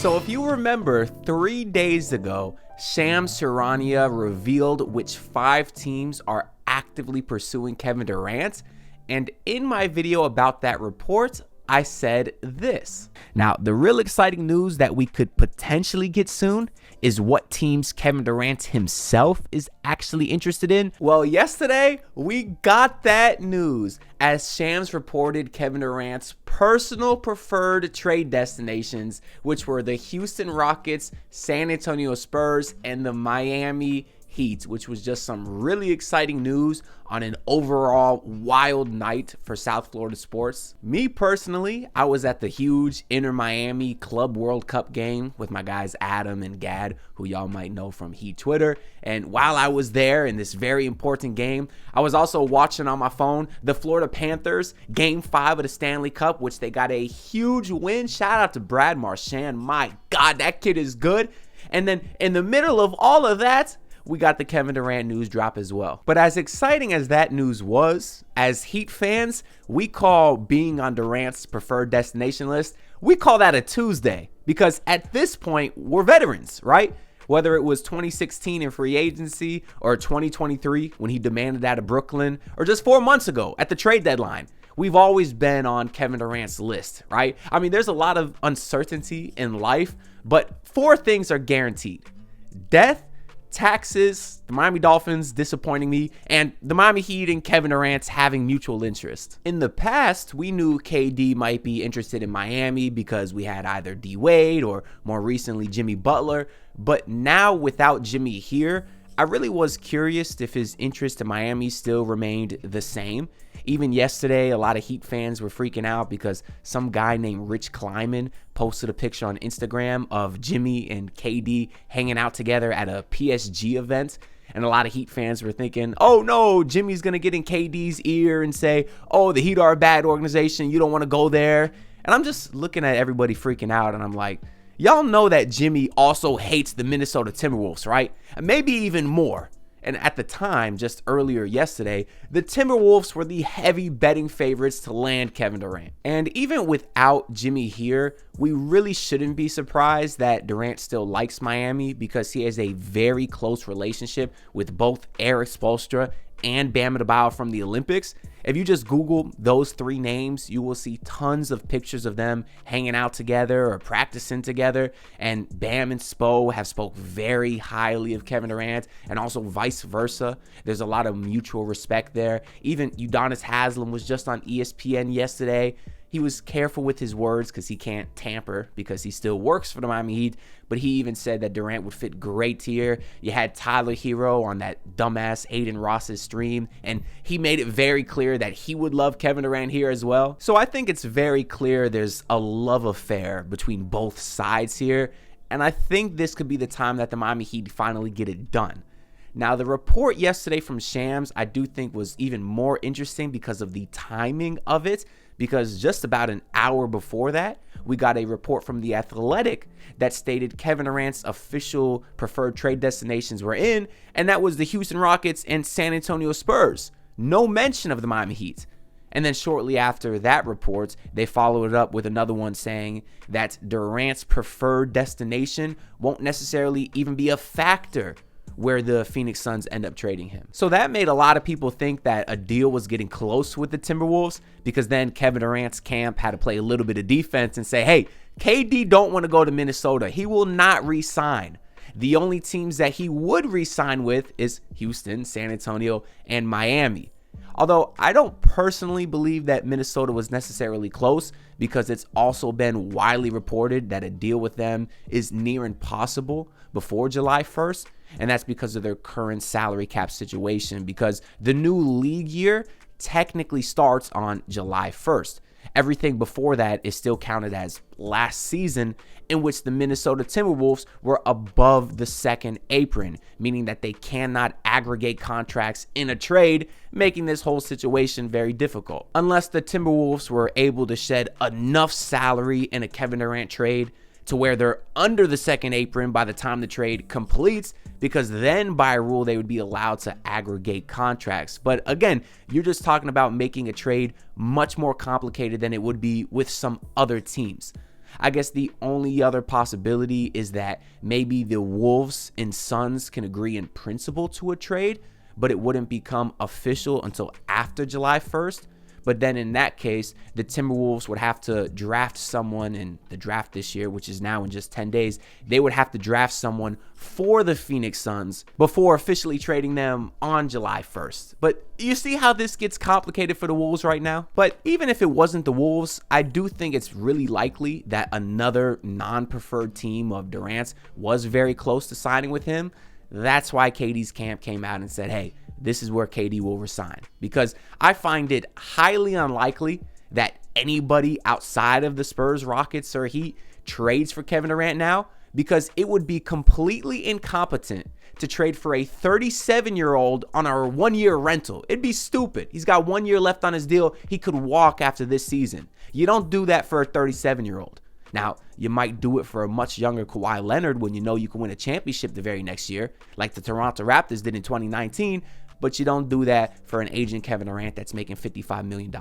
So if you remember, 3 days ago, Shams Charania revealed which 5 teams are actively pursuing Kevin Durant. And in my video about that report, I said this. Now, the real exciting news that we could potentially get soon is what teams Kevin Durant himself is actually interested in. Well, yesterday we got that news as Shams reported Kevin Durant's personal preferred trade destinations, which were the Houston Rockets, San Antonio Spurs, and the Miami Heat, which was just some really exciting news on an overall wild night for South Florida sports. Me personally, I was at the huge Inter Miami Club World Cup game with my guys Adam and Gad, who y'all might know from Heat Twitter. And while I was there in this very important game, I was also watching on my phone the Florida Panthers Game 5 of the Stanley Cup, which they got a huge win. Shout out to Brad Marchand. My God, that kid is good. And then in the middle of all of that, we got the Kevin Durant news drop as well. But as exciting as that news was, as Heat fans, we call being on Durant's preferred destination list, we call that a Tuesday. Because at this point, we're veterans, right? Whether it was 2016 in free agency or 2023 when he demanded out of Brooklyn, or just 4 months ago at the trade deadline, we've always been on Kevin Durant's list, right? I mean, there's a lot of uncertainty in life, but 4 things are guaranteed: death, taxes, the Miami Dolphins disappointing me, and the Miami Heat and Kevin Durant having mutual interest. In the past, we knew KD might be interested in Miami because we had either D Wade or more recently Jimmy Butler, but now without Jimmy here, I really was curious if his interest in Miami still remained the same. Even yesterday, a lot of Heat fans were freaking out because some guy named Rich Kleiman posted a picture on Instagram of Jimmy and KD hanging out together at a PSG event. And a lot of Heat fans were thinking, oh no, Jimmy's going to get in KD's ear and say, oh, the Heat are a bad organization, you don't want to go there. And I'm just looking at everybody freaking out and I'm like, y'all know that Jimmy also hates the Minnesota Timberwolves, right? And maybe even more. And at the time, just earlier yesterday, the Timberwolves were the heavy betting favorites to land Kevin Durant. And even without Jimmy here, we really shouldn't be surprised that Durant still likes Miami because he has a very close relationship with both Eric Spoelstra and Bam Adebayo from the Olympics. If you just Google those 3 names, you will see tons of pictures of them hanging out together or practicing together. And Bam and Spo have spoke very highly of Kevin Durant, and also vice versa. There's a lot of mutual respect there. Even Udonis Haslem was just on ESPN yesterday. He was careful with his words because he can't tamper because he still works for the Miami Heat, but he even said that Durant would fit great here. You had Tyler Hero on that dumbass Aiden Ross's stream, and he made it very clear that he would love Kevin Durant here as well. So I think it's very clear there's a love affair between both sides here, and I think this could be the time that the Miami Heat finally get it done. Now, the report yesterday from Shams, I do think was even more interesting because of the timing of it, because just about an hour before that, we got a report from The Athletic that stated Kevin Durant's official preferred trade destinations were in, and that was the Houston Rockets and San Antonio Spurs. No mention of the Miami Heat. And then shortly after that report, they followed it up with another one saying that Durant's preferred destination won't necessarily even be a factor where the Phoenix Suns end up trading him. So that made a lot of people think that a deal was getting close with the Timberwolves, because then Kevin Durant's camp had to play a little bit of defense and say, hey, KD don't want to go to Minnesota. He will not re-sign. The only teams that he would re-sign with is Houston, San Antonio, and Miami. Although I don't personally believe that Minnesota was necessarily close, because it's also been widely reported that a deal with them is near impossible before July 1st. And that's because of their current salary cap situation, because the new league year technically starts on July 1st. Everything before that is still counted as last season, in which the Minnesota Timberwolves were above the second apron, meaning that they cannot aggregate contracts in a trade, making this whole situation very difficult. Unless the Timberwolves were able to shed enough salary in a Kevin Durant trade to where they're under the second apron by the time the trade completes, because then by rule they would be allowed to aggregate contracts. But again, you're just talking about making a trade much more complicated than it would be with some other teams. I guess the only other possibility is that maybe the Wolves and Suns can agree in principle to a trade, but it wouldn't become official until after July 1st. But then in that case, the Timberwolves would have to draft someone in the draft this year, which is now in just 10 days. They would have to draft someone for the Phoenix Suns before officially trading them on July 1st. But you see how this gets complicated for the Wolves right now? But even if it wasn't the Wolves, I do think it's really likely that another non-preferred team of Durant's was very close to signing with him. That's why KD's camp came out and said, hey, this is where KD will resign, because I find it highly unlikely that anybody outside of the Spurs, Rockets, or Heat trades for Kevin Durant now, because it would be completely incompetent to trade for a 37-year-old on a one-year rental. It'd be stupid. He's got 1 year left on his deal. He could walk after this season. You don't do that for a 37-year-old. Now, you might do it for a much younger Kawhi Leonard when you know you can win a championship the very next year, like the Toronto Raptors did in 2019, but you don't do that for an aging Kevin Durant that's making $55 million.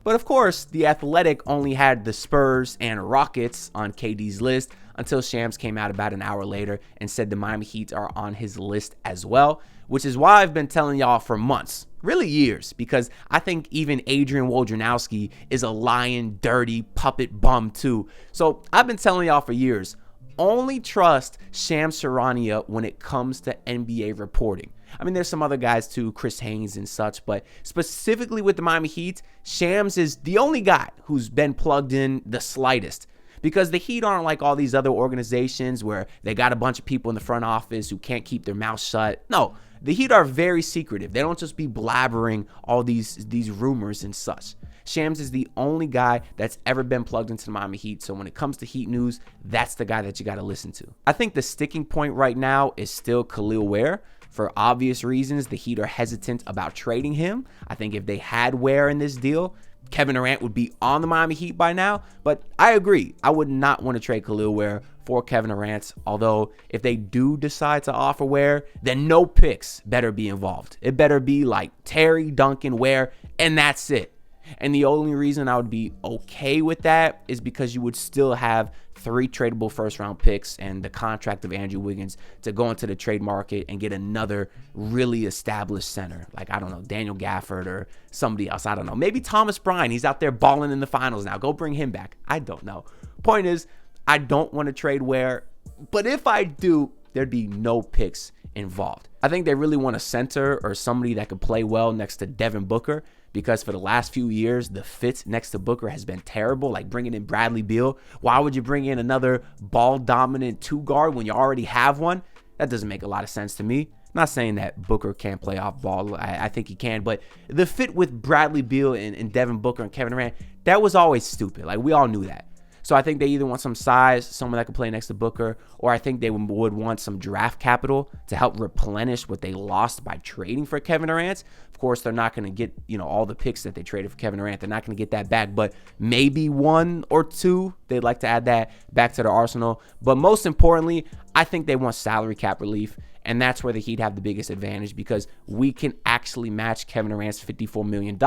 But of course, The Athletic only had the Spurs and Rockets on KD's list until Shams came out about an hour later and said the Miami Heat are on his list as well, which is why I've been telling y'all for months, really years, because I think even Adrian Wojnarowski is a lying, dirty puppet bum too. So I've been telling y'all for years, only trust Shams Charania when it comes to NBA reporting. I mean, there's some other guys too, Chris Haynes and such, but specifically with the Miami Heat, Shams is the only guy who's been plugged in the slightest. Because the Heat aren't like all these other organizations where they got a bunch of people in the front office who can't keep their mouth shut. No, the Heat are very secretive. They don't just be blabbering all these rumors and such. Shams is the only guy that's ever been plugged into the Miami Heat. So when it comes to Heat news, that's the guy that you got to listen to. I think the sticking point right now is still Khalil Ware. For obvious reasons, the Heat are hesitant about trading him. I think if they had Ware in this deal, Kevin Durant would be on the Miami Heat by now. But I agree. I would not want to trade Khalil Ware for Kevin Durant. Although if they do decide to offer Ware, then no picks better be involved. It better be like Terry, Duncan, Ware, and that's it. And the only reason I would be okay with that is because you would still have 3 tradable first-round picks and the contract of Andrew Wiggins to go into the trade market and get another really established center. Like, I don't know, Daniel Gafford or somebody else. I don't know. Maybe Thomas Bryant. He's out there balling in the finals now. Go bring him back. I don't know. Point is, I don't want to trade Ware. But if I do, there'd be no picks involved. I think they really want a center or somebody that could play well next to Devin Booker, because for the last few years, the fit next to Booker has been terrible, like bringing in Bradley Beal. Why would you bring in another ball-dominant 2-guard when you already have one? That doesn't make a lot of sense to me. I'm not saying that Booker can't play off ball. I think he can, but the fit with Bradley Beal and Devin Booker and Kevin Durant, that was always stupid. Like, we all knew that. So I think they either want some size, someone that can play next to Booker, or I think they would want some draft capital to help replenish what they lost by trading for Kevin Durant. Of course, they're not going to get, all the picks that they traded for Kevin Durant. They're not going to get that back, but maybe 1 or 2. They'd like to add that back to their arsenal. But most importantly, I think they want salary cap relief. And that's where the Heat have the biggest advantage, because we can actually match Kevin Durant's $54 million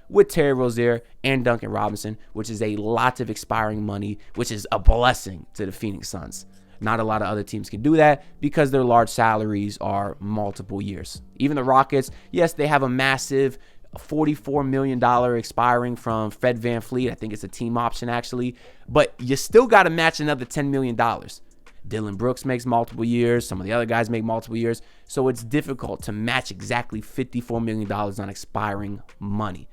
with Terry Rozier and Duncan Robinson, which is a lot of expiring money, which is a blessing to the Phoenix Suns. Not a lot of other teams can do that because their large salaries are multiple years. Even the Rockets, yes, they have a massive $44 million expiring from Fred VanVleet. I think it's a team option, actually. But you still got to match another $10 million. Dylan Brooks makes multiple years. Some of the other guys make multiple years. So it's difficult to match exactly $54 million on expiring money.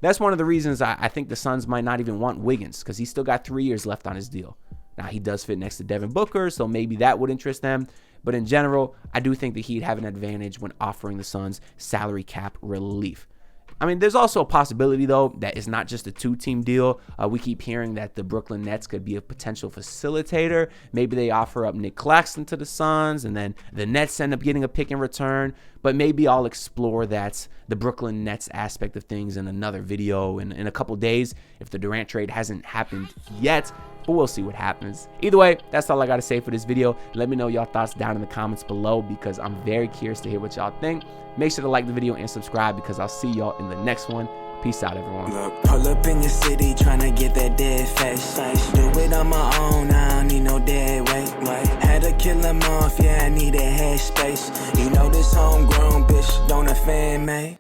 That's one of the reasons I think the Suns might not even want Wiggins, because he's still got 3 years left on his deal. Now, he does fit next to Devin Booker, so maybe that would interest them. But in general, I do think the Heat have an advantage when offering the Suns salary cap relief. I mean, there's also a possibility, though, that it's not just a 2-team deal. We keep hearing that the Brooklyn Nets could be a potential facilitator. Maybe they offer up Nick Claxton to the Suns, and then the Nets end up getting a pick in return. But maybe I'll explore the Brooklyn Nets aspect of things in another video in a couple days if the Durant trade hasn't happened yet. But we'll see what happens. Either way, that's all I got to say for this video. Let me know your thoughts down in the comments below, because I'm very curious to hear what y'all think. Make sure to like the video and subscribe, because I'll see y'all in the next one. Peace out, everyone. Look, pull up in your city, tryna get that dead face. Do it on my own, I don't need no dead weight. Had to kill him off, yeah, I need a head space. You know this homegrown bitch don't offend me.